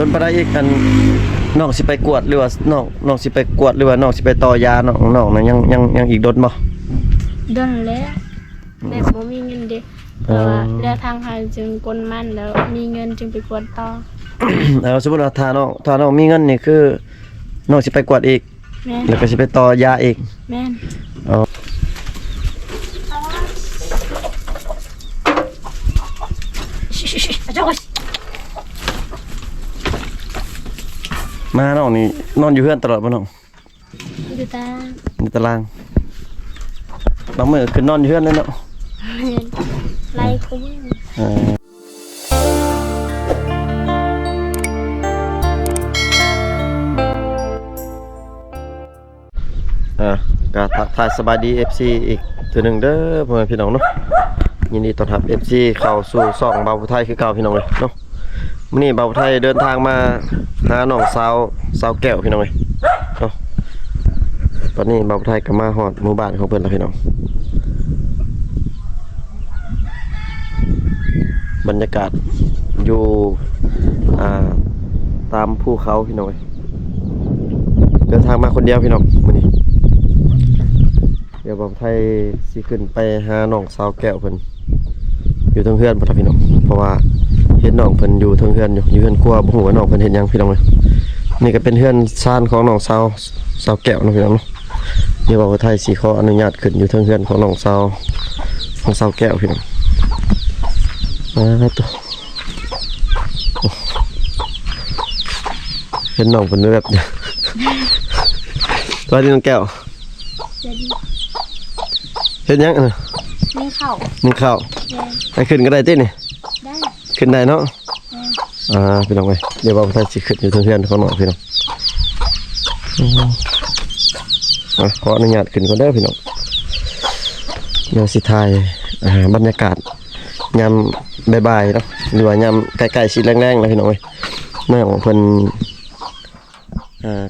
นไปได้อีกอันน้องสิไปกวดหรือว่าน้องสิไปกวดหรือว่าน้องสิไปต่อยาน้องนั้นยังอีกโดนบ่โดนแล้วแบบบ่มีเงินเด้เพราะว่าเลือกทางหาจึงกลมันแล้วมีเงินจึงไปกวดต่อ แล้วสมมุติว่าถ้าน้องมีเงินนี่คือน้องสิไปกวดอีกแม่นแล้วก็สิไปต่อยาอีกแม่นอ๋อมาน้องนี่นอนอยู่เพื่อนตลอดป่ะน้องอยู่ในตารางบางมื้อคือนอนอยู่เพื่อนเลยเนาะไล่คุ้มก็ทักทายสบายดี FC อีกตัวหนึ่งเด้อพ่อแม่พี่น้องเนาะยินดีต้อนรับ FC เข้าสู่ช่องเบาผู้ไทยคือเก่าพี่น้องเลยเนาะมื้อนี้เบาผู้ไทยเดินทางมาหาน้องสาวแก้วพี่น้องเลยเนาะตอนนี้เบาผู้ไทยก็มาฮอดหมู่บ้านของเพิ่นแล้วพี่น้องบรรยากาศอยู่ตามภูเขาพี่น้องเดินทางมาคนเดียวพี่น้องมื้อนี้เดี๋ยวผมไทยสิขึ้นไปหาน้องสาวแก้วเพิ่นอยู่ทางเฮือนบ่ทันพี่น้องเพราะว่าเห็นน้องเพิ่นอยู่ทางเฮือนอยู่เฮือนครัวบ่ฮู้ว่าน้องเพิ่นเฮ็ดหยังพี่น้องเอ้ยนี่ก็เป็นเฮือนซ่านของน้องสาวแก้วเนาะพี่น้องเนาะเดี๋ยวผมไทยสิขออนุญาตขึ้นอยู่ทางเฮือนของน้องสาวแก้วพี่น้องตัวเห็นน้องเพิ่นแบบนี้ตัวที่น้องแก้วเฮ็ดยังน่ะนึ่งข้าวไปขึ้นก็ได้ตินี่ได้ขึ้นได้เนาะพี่น้องเอ้ยเดี๋ยวบ่าวไทยสิขึ้นอยู่ทางเฮือนของน้องพี่น้องขออนุญาตขึ้นก่อนเด้อพี่น้องเดี๋ยวสิถ่ายบรรยากาศยามบ่ายๆเนาะหรือว่ายามใกล้ๆสิแรงๆแล้วพี่น้องเอ้ยแม่ของเพิ่น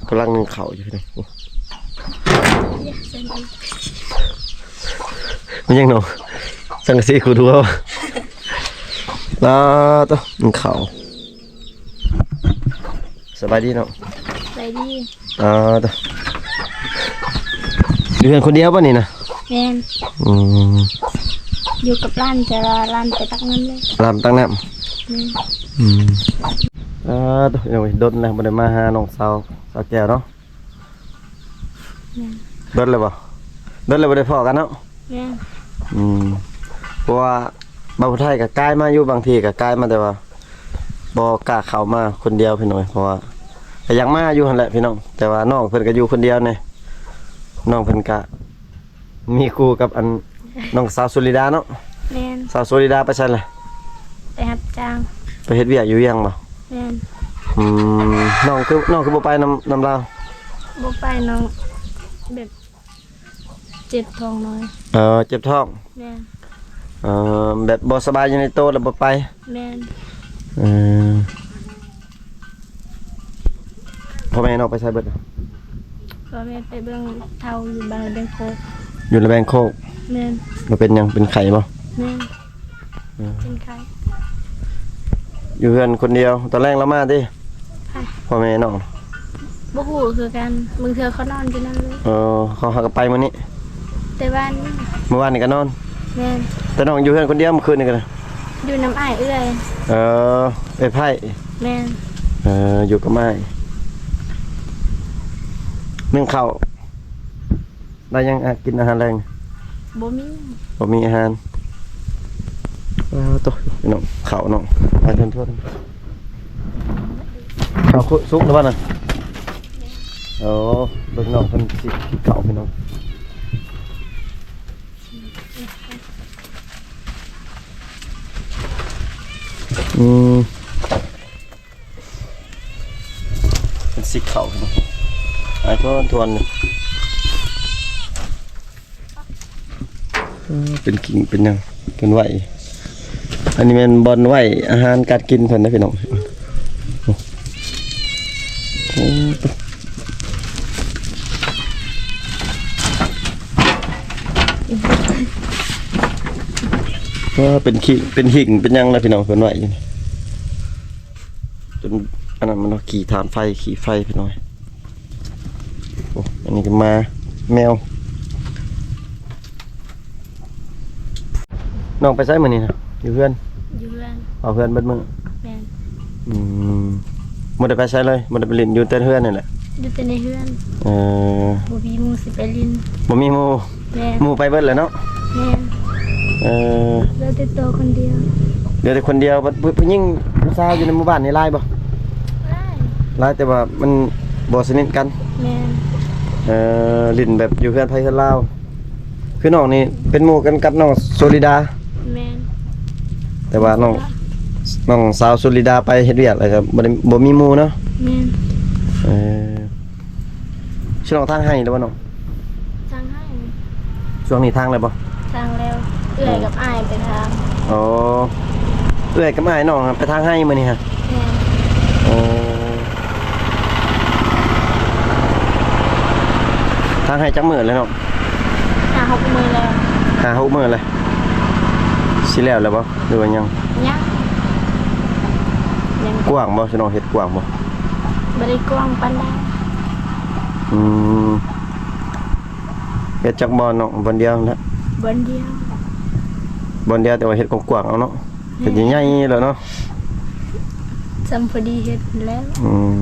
กำลังนึ่งข้าวอยู่พี่น้องมันยังเนาะสังกะสีคูดูเอาตัวนึ่งข้าวสบายดีเนาะสบายดีตัวอยู่กันคนเดียวป่ะนี่นะแม่นอยู่กับร้านแต่ร้านไปตักน้ำเลยร้านตักน้ำตัวเดี๋ยวโดนนะบ่ได้มาหาน้องสาวแก้วเนาะโดนเลยบ่ได้พอกันเนาะเพราะว่าบ่าวไทยกับกายมาอยู่บางทีกับกายมาแต่ว่าบ่กล้าเข้ามาคนเดียวพี่น้อยเพราะว่าก็ยังมาอยู่หั่นแหละพี่น้องแต่ว่าน้องเพิ่นก็อยู่คนเดียวนี่น้องเพิ่นก็มีคู่กับอันน้องสาวสุริดาเนาะแม่นสาวสุริดาไปซั่นแหละไปรับจ้างไปเฮ็ดเวียกอยู่เวียงบ่แม่นน้องคือบ่ไปนำลาวบ่ไปน้องแบบเจ็บท้องน้อยเจ็บท้องแม่นแบบบ่สบายอยู่ในโตแล้วบ่ไปแม่นพ่อแม่น้องไปใช้เบิดพ่อแม่ไปเบิ่งเฒ่าอยู่บ้านแบงโคกอยู่ในแบงโคกแม่นมันเป็นหยังเป็นไข้บ่แม่นเป็นไข้อยู่เฮือนคนเดียวตอนแรกเรามาติพ่อแม่น้องบ่ฮู้คือกันมึงเทื่อเขานอนอยู่นั่นเลยเขาหากันไปมื้อนี้แต่บ้านเมื่อวานนี่ก็นอนแม่นแต่น้องอยู่เฮือนคนเดียวเมื่อคืนนี่ก็อยู่น้ำอ้ายเอื้อยไปไผแม่นอยู่กับไม้นึ่งข้าวได้ยังกินอาหารแรงบ่มีอาหารตัวน้องข้าวน้องมาทนโทษข้าวสุกหรือเปล่าน่ะเบิ่งน้องเพิ่นสิกินข้าวพี่น้องเป็นสิข้าวพี่น้องไอ้ทวนเป็นกิ่งเป็นยังเป็นไหวอันนี้เป็นบอลไหวอาหารการกินเพิ่นนะพี่น้องเป็นขี้เป็นหิ่งเป็นยังนะพี่น้องเพิ่นไหวจน อันนั้นมันเนาะขี่ฐานไฟขี่ไฟพี่น้อยโอ้อันนี้ก็มาแมวน้องไปใช้มื้อนี้นะอยู่เพื่อน อยู่เรือน เอาเพื่อนเบิดมื้อ แม่น อืมบ่ได้ไปใช้เลยบ่ได้ไปเล่นอยู่แต่เพื่อนนี่แหละ อยู่แต่ในเรือน เออ บ่มีหมู่สิไปลิน บ่มีหมู่ แม่น หมู่ไปเบิดแล้วเนาะ แม่น เออ แล้วติดตัวคนเดียว เหลือแต่คนเดียวบัดผู้หญิงผู้สาวอยู่ในหมู่บ้านนี่หลายบ่ ได้ หลายแต่ว่ามันบ่สนิทกัน แม่น ลิ้นแบบอยู่เพื่อนไทยเพื่อนลาวคือน้องนี่เป็นหมู่กันกับน้องโซลิดา แม่น แต่ว่าน้องสาวโซลิดาไปเฮ็ดเวียกอะไรครับบ่มีหมู่เนาะ แม่น เออชื่อน้องทางให้แล้วบ่น้อง ทางให้ ช่วงนี้ทางอะไรบ่ ทางแล้วเอื้อยกับอ้ายไปทาง อ๋อเอื้อยกับอ้ายน้องครับไปทางให้มื้อนี้ฮะ แม่น อ๋อทางให้จักมื้อเลยเนาะ 6 มื้อแล้ว 5-6มื้อเลยสิแล้วบ่หรือว่ายัง ยัง กว้างบ่สิน้องเฮ็ดกว้างบ่ บ่ได้กว้างปานใด อืมเฮ็ดจักบ่น้องบ่เดียวนะ บนเดียว บ่เดียวแต่ว่าเฮ็ดกว้างๆเอาเนาะเฮ็ดใหญ่ๆแล้วเนาะ จำพอดีเฮ็ดแล้ว อืม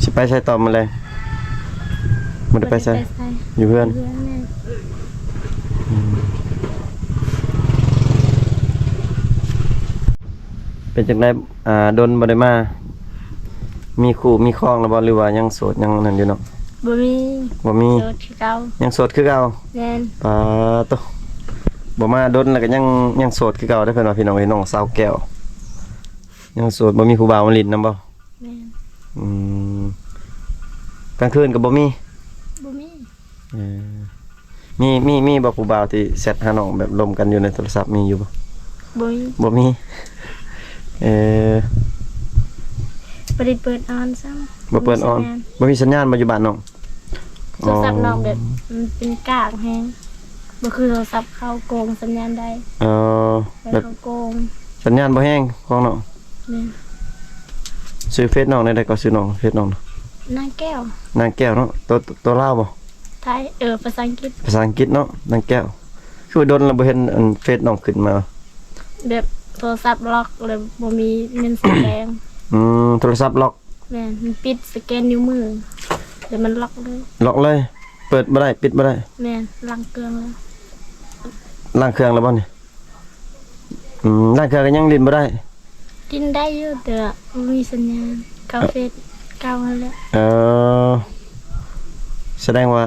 สิไปใช้ต่อมาเลยบ่ได้ไปใช้อยู่เพื่อน เพื่อนแม่น เป็นจังได๋ดนบ่ได้มามีคู่มีครองแล้วบ่หรือว่ายังโสดยังนั่นอยู่เนาะ บ่มี บ่มี โสดคือเก่า ยังโสดคือเก่า แม่น ปาโตบ่มาดนแล้วก็ยังโสดคือเก่าได้อเพิ่นว่าพี่น้องน้องสาวแก้วยังโสดบ่มีผู้บ่าวมาลิ้นนำบ่ แม่น อืมกลางคืนก็บ่มี บ่มี เออมีบ่ผู้บ่าวที่แชทหาน้องแบบลมกันอยู่ในโทรศัพท์มีอยู่บ่ บ่มี บ่มีเออ บ่ได้เปิดออนซ้ำ บ่เปิดออนบ่มีสัญญาณบ่อยู่บ้านน้อง โทรศัพท์น้องแบบมันเป็นกากแฮงบ่คือโทรศัพท์เข้าโกงสัญญาณใด เออ แบ แบบ บ เขาโกง สัญญาณบ่แห้งของน้อง แม่น ซื้อเฟซน้องได้ก็ซื้อน้องเฟซน้องเนาะ นางแก้วน างแก้วเนาะตัวลาวบ่ ไทยภาษาอังกฤษ ภาษาอังกฤษเนาะนางแก้วคือว่าโดนแล้วบ่เห็นอันเฟซน้องขึ้นมา แบบโทรศัพท์ล็อกเลยบ่มีเงินแสดง โทรศัพท์ล็อก แม่นมันปิดสแกนนิ้วมือเดี๋ยวมันล็อกเลย ล็อกเลย เปิดบ่ได้ปิดบ่ได้ แม่นลังเกลืองแล้ว ล้างเครื่องแล้วบ่นี่ล้างเครื่องก็ยังลิ้นบ่ได้ กินได้อยู่แต่บ่มีสัญญาณกาเฟสเก่าแล้ว เออแสดงว่า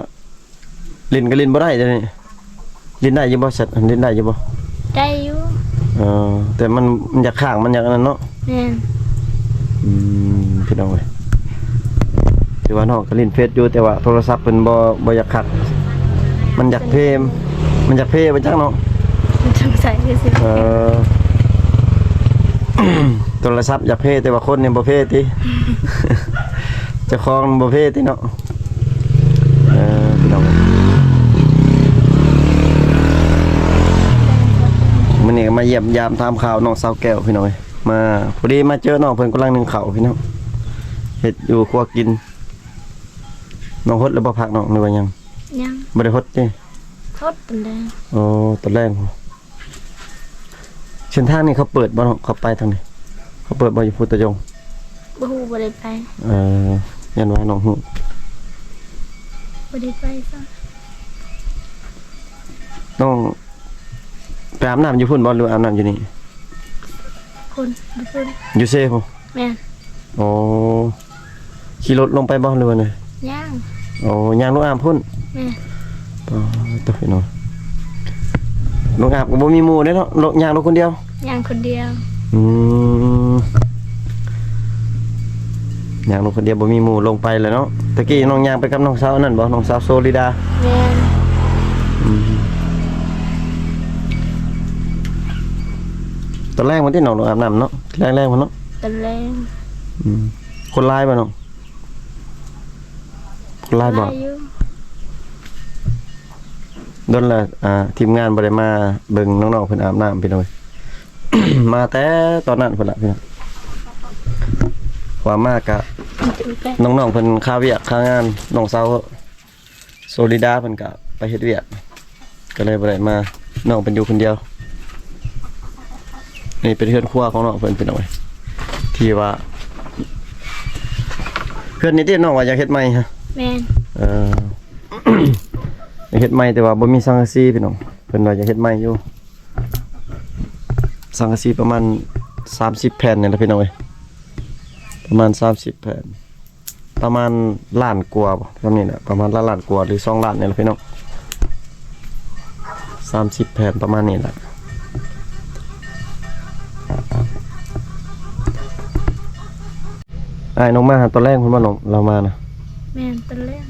ลิ้นก็ลิ้นบ่ได้เดี๋ยวนี้ลิ้นได้อยู่บ่สัตว์ลิ้นได้อยู่บ่ ได้อยู่ แต่มันอยากข้างมันอยากอันนั้นเนาะ แม่น พี่น้องเอ้ยถือว่าน้องก็ลิ้นเฟซอยู่แต่ว่าโทรศัพท์เพิ่นบ่อยากคักมันอยากเพมมันอยากเพไปจักเนาะ มันสงสัยคือสิ เออ โทรศัพท์อยากเพแต่ว่าคนเนี่ยบ่เพติ เจ้าของบ่เพติเนาะพี่น้องมื้อนี้ก็มาเยี่ยมยามถามข่าวน้องสาวแก้วพี่น้องเอ้ยมาพอดีมาเจอน้องเพิ่นกำลังนึ่งข้าวพี่น้องเฮ็ดอยู่ครัวกินน้องฮดแล้วบ่พักน้องหรือว่ายัง ยัง บ่ได้ฮดติ โทษตันแดง อ๋อตอนแรกเส้นทางนี้เขาเปิดบ่เนาะเขาไปทางนี้เขาเปิดบ่อยู่พุทธยง บ่ฮู้บ่ได้ไป ยันว่าน้องฮู้ บ่ได้ไปซะ น้องไปอาบน้ำอยู่พุ่นบ่หรืออาบน้ำอยู่นี่ คนบ่คน อยู่เซ่พุ่น แม่น อ๋อขี่รถลงไปบ่หรือว่าไง ย่าง อ๋อย่างลงอาบพุ่น แม่น อ๋อตัวพี่น้องลงอาบก็บ่มีหมู่เด้เนาะลงย่างลงคนเดียว ย่างคนเดียว ย่างลงคนเดียวบ่มีหมู่ลงไปเลยเนาะตะกี้น้องย่างไปกับน้องสาวนั่นบ่น้องสาวโซลิดา แม่น ตอนแรกมันที่น้องลงอาบน้ำเนาะแรกมันเนาะ ตันแรง คนร้ายบ่น้องคนร้ายบ่ หลอยู่ โดนละทีมงานบ่ได้มาเบิ่งน้องๆเพิ่นอาบน้ำพี่น้อง มาแต่ตอนนั้นพุ่นล่ะพี่น้อง ว่ามากกะ ถึงไป น้องๆเพิ่นค่าเวียกค่างานน้องสาวโซลิดาเพิ่นก็ไปเฮ็ดเวียกก็เลยบ่ได้มาน้องเป็นอยู่คนเดียวนี่เป็นเฮือนครัวของน้องเพิ่นเป็นเอาไว้ที่ว่าเฮือนนี้ที่น้องว่าอยากเฮ็ดใหม่ฮะ แม่น เออ อยากเฮ็ดใหม่แต่ว่าบ่มีสังกะสีพี่น้องเพิ่นว่าอยากเฮ็ดใหม่อยู่สังกะสีประมาณ30แผ่นนี่แหละพี่น้องเอ้ยประมาณ30แผ่นประมาณล้านกว่าบ่ประมาณนี้แหละประมาณล้านกว่าหรือ2ล้านนี่แหละพี่น้อง30แผ่นประมาณนี้แหละอ้ายน้องมาหาตอนแรกเพิ่นว่าน้องเรามานะ แม่นตะเล่น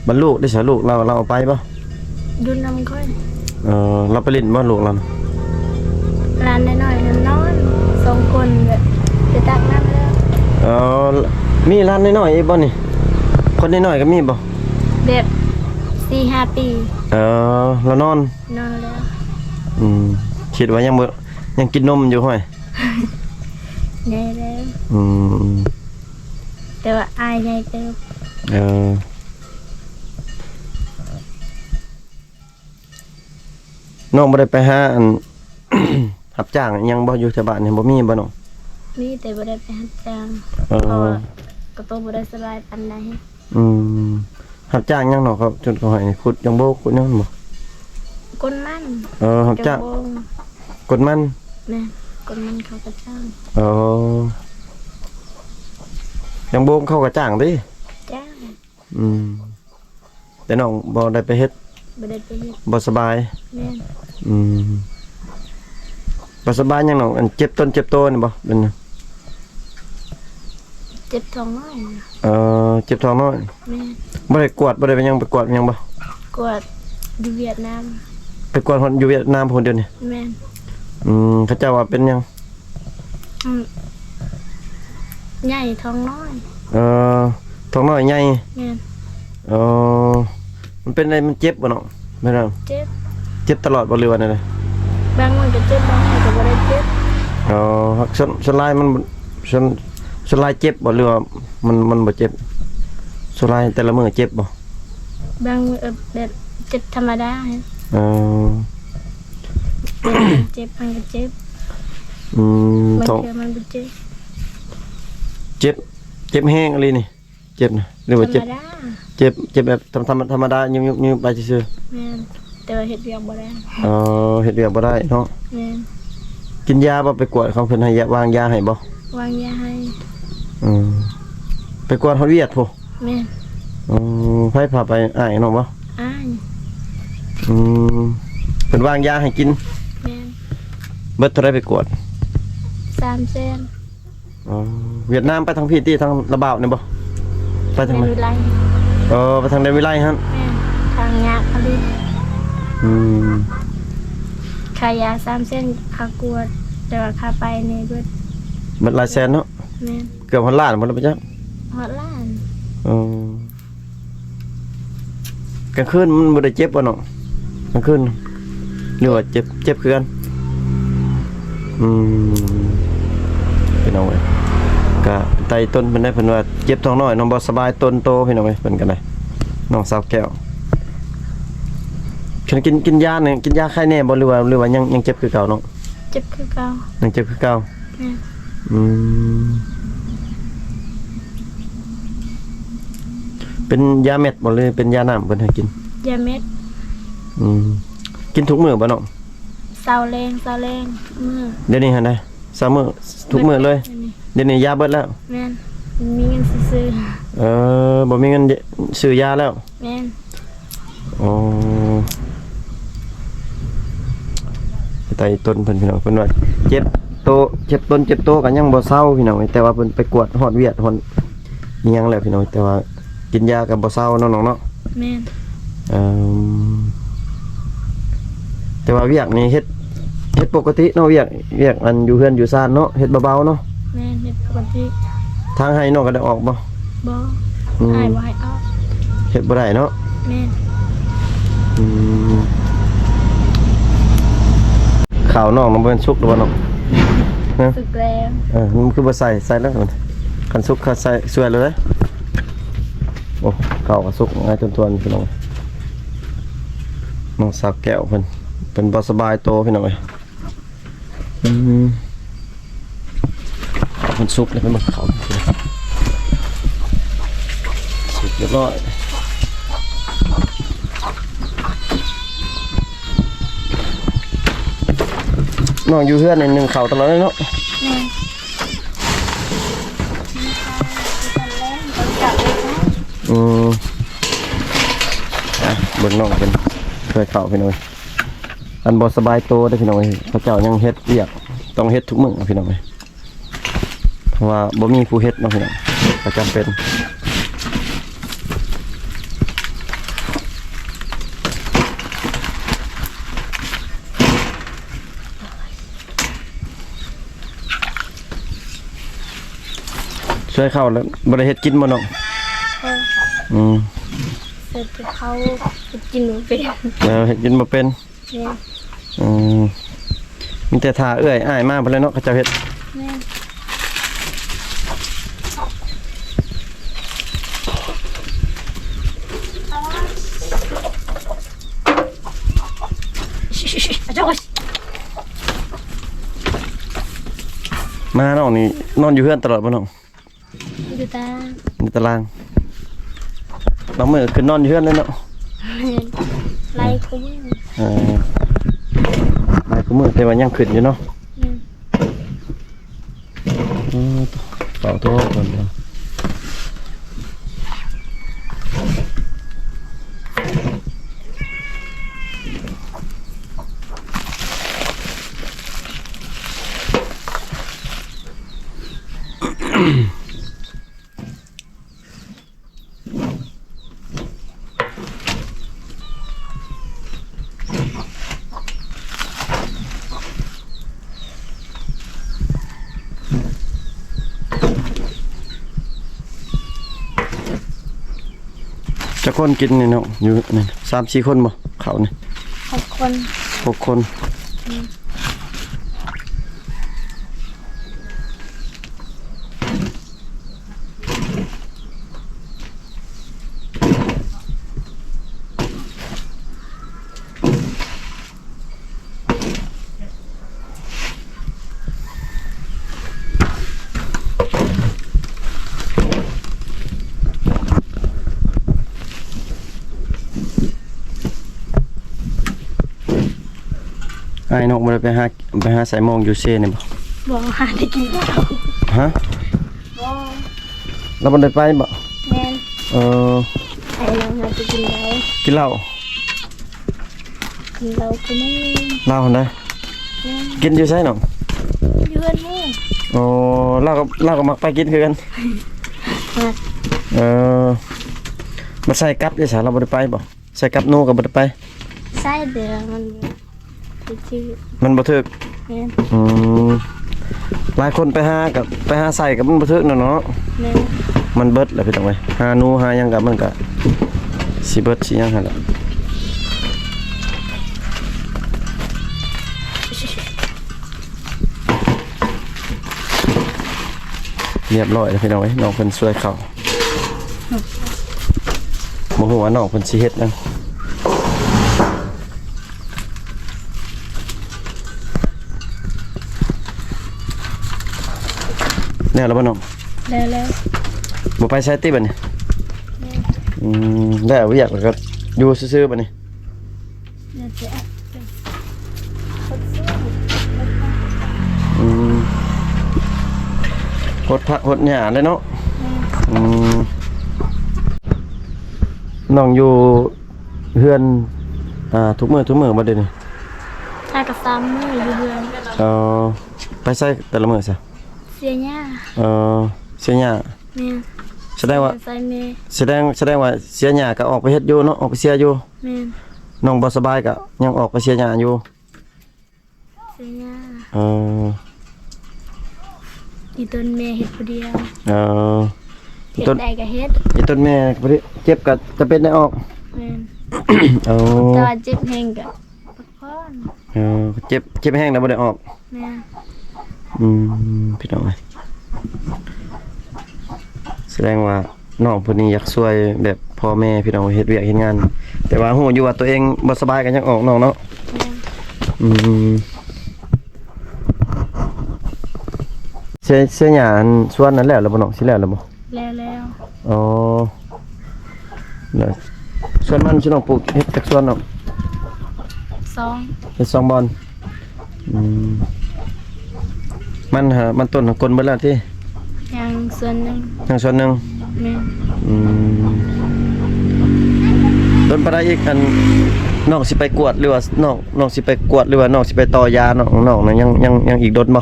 บรรลุได้สาลูกเราเอาไปป่ะ ดูนำค่อย เราไปเล่นบ้านลูกเรานะ ร้านน้อยๆนอน2คนแบบไปตักน้ำแล้ว เออมีร้านน้อยๆอีกบ่นี่คนน้อยๆก็มีบ่ แบบ 4-5 ปี เรานอน นอนแล้ว คิดว่ายังบ่ยังกินนมอยู่ห้อย ใหญ่แล้ว แต่ว่าอายใหญ่เติบ น้องบ่ได้ไปหาอัน รับจ้างอิหยังบ่อยู่แถวบ้านนี่บ่มีบ่น้อง มีแต่บ่ได้ไปรับจ้าง เอ เพราะ อ ว่าก็ตัวบ่ได้สบายปานใด รับจ้างหยังเนาะครับจนเขาให้ขุดยังบ่ขุดหยังบ่ คนมัน รับจ้าง โบง กดมัน แม่คนมันเขาก็จ้าง ยังบ่เข้ากระจ้างติ จ้าง แต่น้องบ่ได้ไปเฮ็ด บ่ได้ไปเฮ็ด บ่สบาย แม่น บ่สบายหยังน้องอันเจ็บต้นเจ็บโตนี่บ่เป็นหยัง เจ็บท้องน้อย เจ็บท้องน้อย แม่น บ่ได้กวดบ่ได้ไปหยังไปกวดหยังบ่ กวดอยู่เวียดนาม ไปกวดคนอยู่เวียดนามคนเดียวนี่ แม่น เขาเจ้าว่าเป็นหยัง อืมใหญ่ท้องน้อย ท้องน้อยใหญ่ แม่น มันเป็นอะไรมันเจ็บบ่น้องแม่นบ่ เจ็บ เจ็บตลอดบ่หรือว่าได บางวันก็เจ็บบางวันก็บ่ได้เจ็บ ฮักสลายมันสลายเจ็บบ่หรือว่ามันบ่เจ็บสลายแต่ละมื้อเจ็บบ่ บางมื้อแบบเจ็บธรรมดา เออ เจ็บมันก็เจ็บ บาง ท้อง เทื่อมันบ่เจ็บ เจ็บแห้งอะไรนี่เจ็บนะหรือ ธร ว่าร เจ็บ มดา เจ็บแบบธรรมดายุ่งไปซื่อ แม่นแต่ว่าเฮ็ดเวียกบ่ได้ เฮ็ดเวียกบ่ได้เนาะ แม่น กินยาบ่ไปกวดเขาเพิ่นให้วางยาให้บ่ วางยาให้ ไปกวดเฮาเวียดพุ แม่น ไผพาไปอ้ายน้องบ่ อ้าย เพิ่นวางยาให้กิน แม่น เบิดเท่าไรไปกวด 3 แสน เวียดนามไปทางพี่ที่ทางระบาวนี่บ่ไปทางไหน แม่นวิไล ไปทางใดวิไลหั่น แม่นทางยากพอดี ค่ายา3 แสนค่ากวดแต่ว่าค่าไปนี่เบิด เบิดหลายแสนเนาะ แม่น เกือบ1,000,000บ่ล่ะปะจ๊ะ ฮอดล้าน กลางคืนมันบ่ได้เจ็บบ่น้องกลางคืนหรือว่าเจ็บคือกันพี่น้องเอ้ยก็ไต่ต้นเพิ่นได้เพิ่นว่าเจ็บท้องน้อยน้องบ่สบายต้นโตพี่น้องเอ้ยเพิ่นก็ได้น้องสาวแก้วฉันกินยาเนี่ยกินยาไข้แน่บ่หรือว่ายังเจ็บคือเก่าน้อง เจ็บคือเก่า ยังเจ็บคือเก่า แม่น เป็นยาเม็ดบ่หรือเป็นยาน้ำเพิ่นให้กิน ยาเม็ด กินทุกมื้อบ่น้อง เซาแรงมื้อ เดี๋ยวนี้หั่นได้3มื้อทุกมื้อเลยเดี๋ยวนี้ยาเบิดแล้ว แม่นมีเงินซื้อ บ่มีเงินซื้อยาแล้ว แม่น ไต่ต้นเพิ่นพี่น้องเพิ่นว่าเจ็บต้นเจ็บโตก็ยังบ่เซาพี่น้องแต่ว่าเพิ่นไปกวดฮอดเวียดฮอดอิหยังแล้วพี่น้องแต่ว่ากินยาก็บ่เซาเนาะน้องเนาะ แม่น แต่ว่าเวียกนี่เฮ็ดปกติเนาะเวียกอันอยู่เฮือนอยู่ซ่านเนาะเฮ็ดเบาๆเนาะ แม่นเฮ็ดปกติ ทางให้น้องก็ได้ออกบ่ บ่อายบ่ให้ออก เฮ็ดบ่ได้เนาะ แม่น ข้าวน้องมันบ่แม่นสุกหรือบ่น้อง ฮะ สุกแล้ว มันคือบ่ใส่แล้วมันคันสุกเขาใส่สวยเลยโอ้ข้าวก็สุกง่ายจนทวนพี่น้องน้องสาวแก้วเพิ่นเป็นบ่สบายโตพี่น้องเอ้ยข้าวเพิ่นสุกเลยเพิ่นบ่ข้าวสุกเรียบร้อยน้องอยู่เฮือนใน1ข้าวตลอดเลยเนาะ แม่จับเลยนะ เบิ่งน้องเป็นเคยเข้าพี่น้องอันบ่สบายโตได้อพี่น้องพระเจ้ายังเฮ็ดเรียกต้องเฮ็ดทุกมื้อพี่น้องเพราะว่าบ่มีผู้เฮ็ดเนาะพี่น้องก็จำเป็นช่วยเข้าแล้วบ่ได้เฮ็ดกินบ่น้อง เออเสร็จเขาไปกินหนูเป็น แล้วเฮ็ดกินบ่เป็น เนี่ย มีแต่ท่าเอื้อยอ้ายมาบ่เลยเนาะเขาเจ้าเฮ็ด แม่เจ้า มาน้องนี่นอนอยู่เฮือนตลอดบ่น้อง ดูตา ในตารางบางมื้อขึ้นนอนอยู่เฮือนเลยเนาะ ไล่คุ้ม หลายมื้อแต่ว่ายังขึ้นอยู่เนาะเป่าโทษก่อนเนาะจะคนกินนี่เนาะอยู่นี่3-4 คนบ่เขานี่ 6 คน 6 คนไอ้นกบ่ได้ไปหาสายมองอยู่เซ่นี่บ่ บอกหาได้กินแล้ว ฮะ บอก เราบ่ได้ไปบ่ แม่ เออ ไอ้เราหาจะกินแล้ว กินเหล้า กินเราคือไม่ เหล้าหั่นได้ แม่ กินอยู่ไสน้อง ยืนนี่ อ๋อเราก็มักไปกินคือกัน มา เออมาใส่กับได้ซะเราบ่ได้ไปบ่ใส่กับหนูก็บ่ได้ไป ใส่เดี๋ยวมันไปชื่อ มันบ่ถึก แม่ อืมหลายคนไปหาใส่กับมันบ่ถึกเนาะ แม่ มันเบิดแหละพี่น้องเอ้ยหาหนูหาหยังกับมันก็สิเบิดสิหยังหั่นล่ะเรียบร้อยแล้วพี่น้องเอ้ยน้องเพิ่นช่วยเข้าบ่ฮู้ว่าน้องเพิ่นสิเฮ็ดหยังแล้วบ่น้อง แล้ว บ่ไปใช้ติบัดนี้ แม่ แล้วบ่อยากแล้วก็อยู่ซื่อๆบัดนี้ เดี๋ยวจะ หดผักหดหญ้าเลยเนาะน้องอยู่เฮือนทุกมื้อบ่ได้นี่ ถ้ากับซ้ำมืออยู่เดือน ไปใช้แต่ละมื้อซะ เสียหญ้า เสียหญ้า แม่ แสดงว่า ใส่แม่ แสดงว่าเสียหญ้าก็ออกไปเฮ็ดอยู่เนาะออกไปเสียอยู่ แม่ น้องบ่สบายก็ยังออกไปเสียหญ้าอยู่ เสียหญ้า อีต้นแม่เฮ็ดผู้เดียวเฮ็ด ต้น ได้ก็เฮ็ด อีต้นแม่บ่ได้เจ็บก็จะเป็นได้ออก แม่น อ๋อ แต่ว่าเจ็บแห้งก็พักผ่อน เจ็บแห้งแล้วบ่ได้ออก แม่ พี่น้องเอ้ยแสดงว่าน้องผู้นี้อยากช่วยแบบพ่อแม่พี่น้องเฮ็ดเวียกเฮ็ดงาน แต่ว่าฮู้อยู่ว่าตัวเองบ่สบายก็ยังออกน้องเนาะ แม่น เสียหยาอันส่วนนั้นแล้วบ่น้องสิแล้วบ่ แล้ว อ๋อแล้วส่วนมันสิน้องปลูกเฮ็ดจักส่วนเนาะ สอง เฮ็ด2บอนมันต้นของกลเบิดแล้วที่ ยังส่วนหนึง ยังส่วนหนึง แม่น ต้นปลาได้อีกอันน้องสิไปกวดหรือว่าน้องสิไปกวดหรือว่าน้องสิไปต่อยาน้องน่ะยังอีกดนบ่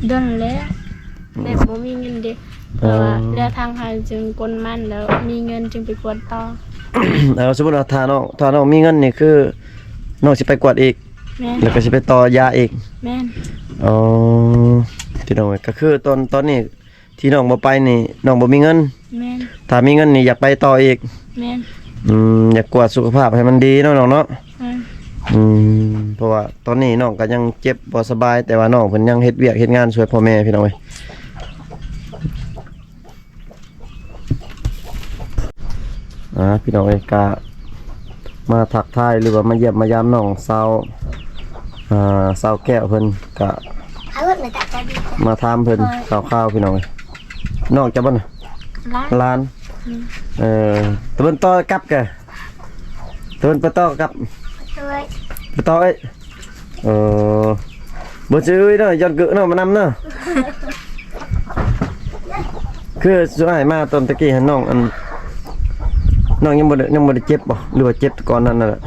โดนแล้วแบบบ่มีเงินเด้เพราะว่าเรือทางหาจึงกลมันแล้วมีเงินจึงไปกวดต่อ สมมุติว่าถ้าน้องมีเงินนี่คือน้องสิไปกวดอีก แม่น แล้วก็สิไปต่อยาอีก แม่น อ๋อที่น้องก็คือตอนนี้ที่น้องบ่ไปนี่น้องบ่มีเงิน แม่น ถ้ามีเงินนี่อยากไปต่ออีก แม่น อยากกวดสุขภาพให้มันดีเนาะน้องเนาะ แม่น เพราะว่าตอนนี้น้องก็ยังเจ็บบ่สบายแต่ว่าน้องเพิ่นยังเฮ็ดเวียกเฮ็ดงานช่วยพ่อแม่พี่น้องเอ้ยพี่น้องเอ้ยก็มาทักทายหรือว่ามาเยี่ยมมายามน้องสาวแก้วเพิ่นก็มาถามเพิ่นข่าวๆพี่น้องเอ้ยน้องจะบ่น่ะ ล้าน ล้านตะเพิ่นต่อกลับแกตะเพิ่นไปต่อกลับ ด้วย ไปต่อเอ้ยบ่ซื้อเด้อย้อนกึเนาะมานำเนาะ คือสุดท้ายมาตอนตะกี้หันน้องยังบ่ได้เจ็บบ่หรือว่าเจ็บก่อนนั้นน่ะ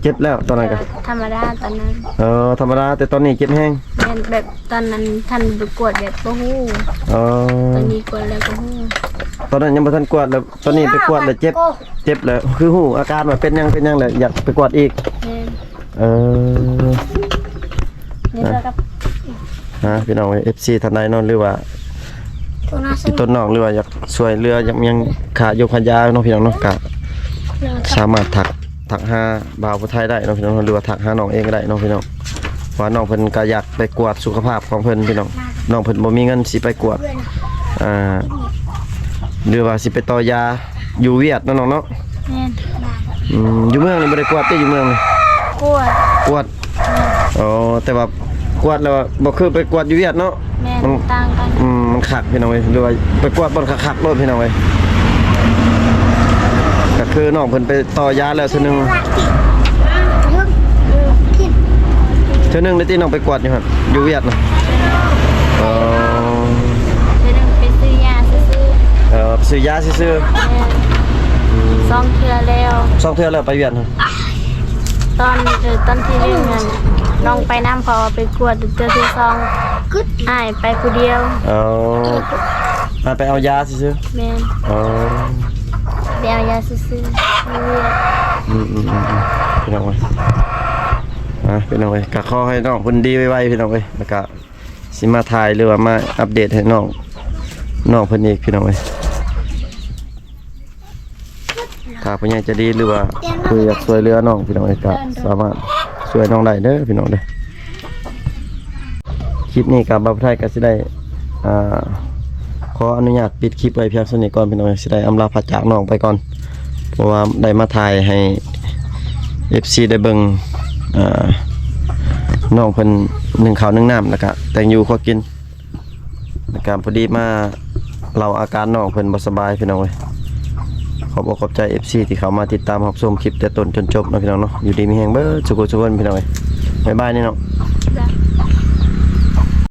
เจ็บ แล้วตอนนั้นก็ ธรรมดาตอนนั้น ธรรมดาแต่ตอนนี้เจ็บแฮง แม่นแบบตอนนั้นท่านไปกวดแบบบ่ฮู้ตอนนี้กวดแล้วก็ฮู้ ตอนนั้นยังบ่ทันกวดแล้วตอนนี้ไปกวดแล้วเจ็บแล้วคือฮู้อาการว่าเป็นหยังแล้วอยากไปกวดอีก แม่น นี่ก็กับ พี่น้อง FC ท่านใดเนาะหรือว่าพี่ต้นน้องหรือว่าอยากช่วยเหลือยังขาดยกขายาเนาะพี่น้องเนาะก็สามารถถักหาบ่าวผู้ไทยได้เนาะพี่น้องหรือว่าถักหาน้องเองก็ได้เนาะพี่น้องเพราะน้องเพิ่นก็อยากไปกวดสุขภาพของเพิ่นพี่น้องน้องเพิ่นบ่มีเงินสิไปกวดหรือว่าสิไปต่อยาอยู่เวียดเนาะน้องเนาะ แม่น อยู่เมืองนี่บ่ได้กวดติอยู่เมืองนี่ กวด แต่ว่ากวดแล้วบ่คือไปกวดอยู่เวียดเนาะ แม่นต่างกัน มันขักพี่น้องเว้ยหรือว่าไปกวดบ่อนขักๆโลดพี่น้องเว้ยก็คือน้องเพิ่นไปต่อยาแล้วเทื่อนึงได้ที่น้องไปกวดอยู่หั่นอยู่เวียดน่ะเดี๋ยวนึงไปซื้อยาซื้อ ซื้อยาซื่อ ๆแม่นสองเทื่อแล้ว ๆ2เทื่อแล้วไปเวียดหั่น ตอนที่1นั่นน้องไปน้ำพอไปกวดเทื่อที่2อ้ายไปผู้เดียว ไปเอายาซื่อ แม่น ไปเอายาซื้อๆเรื่อย พี่น้องเว้ยพี่น้องเว้ยก็ขอให้น้องเพิ่นดีไวๆพี่น้องเว้ยแล้วก็สิมาถ่ายหรือว่ามาอัปเดตให้น้องเพิ่นอีกพี่น้องเว้ยถ้าผู้ใหญ่จะดีหรือว่าคืออยากช่วยเหลือน้องพี่น้องเว้ยก็สามารถช่วยน้องได้เด้อพี่น้องเด้อคลิปนี้กับบ่าวไทยก็สิได้ขออนุญาตปิดคลิปไว้เพียงเท่านี้ก่อนพี่น้องสิได้อำลาพระจากน้องไปก่อนเพราะว่าได้มาถ่ายให้ FC ได้เบิ่งน้องเพิ่น1ข้าว1น้ำแล้วก็แต่งอยู่ขอกินแล้วก็พอดีมาเล่าอาการน้องเพิ่นบ่สบายพี่น้องเว้ยขอบอกขอบใจ FC ที่เข้ามาติดตามรับชมคลิปแต่ต้นจนจบนะพี่น้องเนาะอยู่ดีมีแฮงเบิดสุขสุขคนพี่น้องเว้ยบ๊ายบายนี่เนาะ ๆ